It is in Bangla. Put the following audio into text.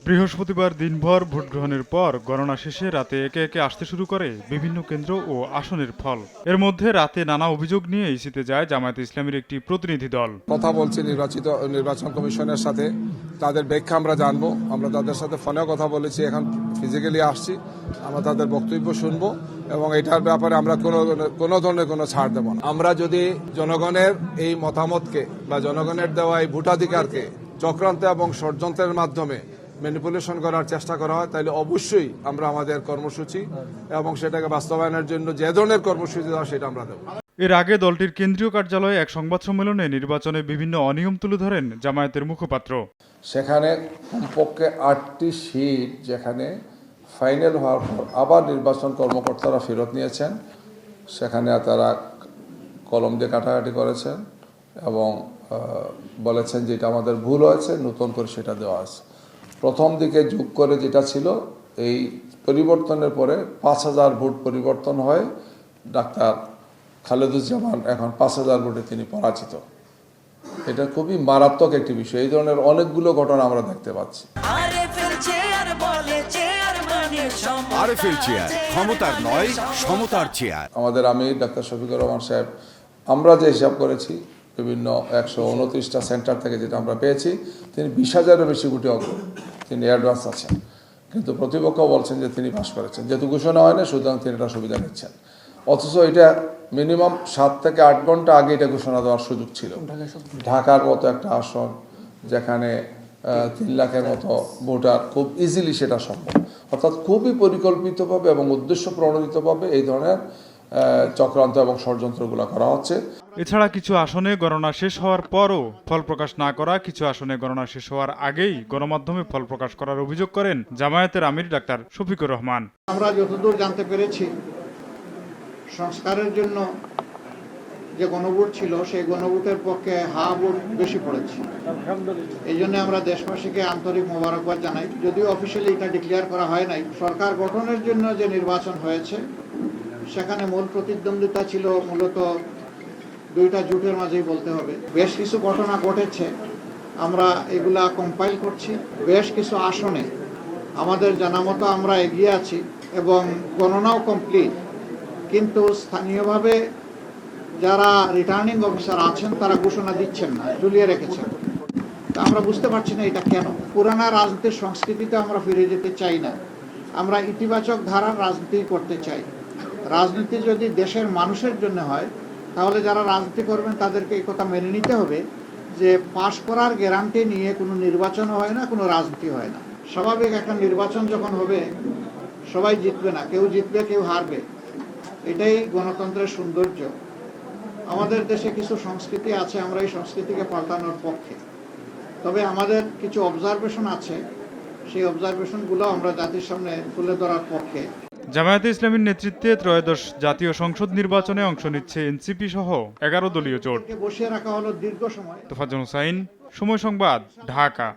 বৃহস্পতিবার দিনভর ভোট গ্রহণের পর গণনা শেষে রাতে একে একে আসতে শুরু করে বিভিন্ন কেন্দ্র ও আসনের ফল। এর মধ্যে রাতে নানা অভিযোগ নিয়ে ইসিতে যায় জামায়াতে ইসলামীর একটি প্রতিনিধি দল। কথা বলছি নির্বাচন কমিশনের সাথে, তাদের ব্যাখ্যা আমরা জানবো। আমরা তাদের সাথে ফোনেও কথা বলেছি, এখন ফিজিক্যালি আসছি, আমরা তাদের বক্তব্য শুনবো এবং এটার ব্যাপারে আমরা কোনো ধরনের কোনো ছাড় দেব না। আমরা যদি জনগণের এই মতামতকে বা জনগণের দেওয়া এই ভোটাধিকারকে চক্রান্ত এবং ষড়যন্ত্রের মাধ্যমে ম্যানিপুলেশন করার চেষ্টা করা হয়, তাহলে অবশ্যই আমরা আমাদের কর্মসূচি এবং সেটাকে বাস্তবায়নের জন্য যে ধরনের কর্মসূচি দেওয়া সেটা আমরা দেব। এর আগে দলটির কেন্দ্রীয় কার্যালয়ে এক সংবাদ সম্মেলনে নির্বাচনে বিভিন্ন অনিয়ম তুলে ধরেন জামায়াতের মুখপাত্র। সেখানে কমপক্ষে 8টি সিট যেখানে ফাইনাল হওয়ার পর আবার নির্বাচন কর্মকর্তারা ফেরত নিয়েছেন, সেখানে তারা কলম দিয়ে কাটাকাটি করেছেন এবং বলেছেন যে এটা আমাদের ভুল হয়েছে, নতুন করে সেটা দেওয়া আছে। প্রথম দিকে যোগ করে যেটা ছিল, এই পরিবর্তনের পরে 5000 ভোট পরিবর্তন হয়, ডাক্তার খালেদুজ্জামান এখন 5000 ভোটে তিনি পরাজিত। এটা খুবই মারাত্মক একটি বিষয়। এই ধরনের অনেকগুলো ঘটনা আমরা দেখতে পাচ্ছি। ক্ষমতার নয়, সমতার চেয়ার। আমাদের আমির ডাক্তার শফিকুর রহমান সাহেব, আমরা যে হিসাব করেছি বিভিন্ন 129টা সেন্টার থেকে যেটা আমরা পেয়েছি, তিনি 20,000-এরও বেশি ভোটে তিনি অ্যাডভান্স আছেন, কিন্তু প্রতিপক্ষ বলছেন যে তিনি পাস করেছেন। যেহেতু ঘোষণা হয় না, সুতরাং তিনি এটা সুবিধা নিচ্ছেন, অথচ এটা মিনিমাম 7 থেকে 8 ঘন্টা আগে এটা ঘোষণা দেওয়ার সুযোগ ছিল। ঢাকার মতো একটা আসন যেখানে 3 লাখের মতো ভোটার, খুব ইজিলি সেটা সম্ভব। অর্থাৎ খুবই পরিকল্পিতভাবে এবং উদ্দেশ্য প্রণোদিতভাবে এই ধরনের চক্রান্ত এবং ষড়যন্ত্রগুলো করা হচ্ছে। এছাড়া কিছু আসনে গণনা শেষ হওয়ার পরও ফল প্রকাশ না করা, কিছু আসনে গণনা শেষ হওয়ার আগেই গণমাধ্যমে ফল প্রকাশ করার অভিযোগ করেন জামায়াতের আমির ডাক্তার শফিকুর রহমান। আমরা যতদূর জানতে পেরেছি, সংস্কারের জন্য যে গণভোট ছিল, সেই গণভোটের পক্ষে হা ভোট বেশি পড়েছে। এই জন্য আমরা দেশবাসীকে আন্তরিক মোবারকবাদ জানাই। যদিও অফিসিয়ালি এটা ডিক্লেয়ার করা হয় নাই, সরকার গঠনের জন্য যে নির্বাচন হয়েছে সেখানে মূল প্রতিদ্বন্দ্বিতা ছিল মূলত 2টা জোটের মাঝেই বলতে হবে। বেশ কিছু ঘটনা ঘটেছে, আমরা এগুলা কম্পাইল করছি। বেশ কিছু আসনে আমাদের জানা মতো আমরা এগিয়ে আছি এবং গণনাও কমপ্লিট, কিন্তু স্থানীয়ভাবে যারা রিটার্নিং অফিসার আছেন তারা ঘোষণা দিচ্ছেন না, ঝুলিয়ে রেখেছেন। তা আমরা বুঝতে পারছি না এটা কেন। পুরানা রাজনীতির সংস্কৃতিতে আমরা ফিরে যেতে চাই না, আমরা ইতিবাচক ধারার রাজনীতি করতে চাই। রাজনীতি যদি দেশের মানুষের জন্য হয়, তাহলে যারা রাজনীতি করবেন তাদেরকে এই কথা মেনে নিতে হবে যে পাশ করার গ্যারান্টি নিয়ে কোনো নির্বাচন হয় না, কোনো রাজনীতি হয় না। স্বাভাবিক একটা নির্বাচন যখন হবে, সবাই জিতবে না, কেউ জিতবে কেউ হারবে, এটাই গণতন্ত্রের সৌন্দর্য। আমাদের দেশে কিছু সংস্কৃতি আছে, আমরা এই সংস্কৃতিকে পাল্টানোর পক্ষে। তবে আমাদের কিছু অবজারভেশন আছে, সেই অবজারভেশনগুলো আমরা জাতির সামনে তুলে ধরার পক্ষে। জামায়াতে ইসলামীর নেতৃত্বে ত্রয়োদশ জাতীয় সংসদ নির্বাচনে অংশ নিচ্ছে এনসিপি সহ 11 দলীয় জোট। বসিয়ে রাখা হলো দীর্ঘ সময়। তোফাজ্জল হোসাইন, সময় সংবাদ, ঢাকা।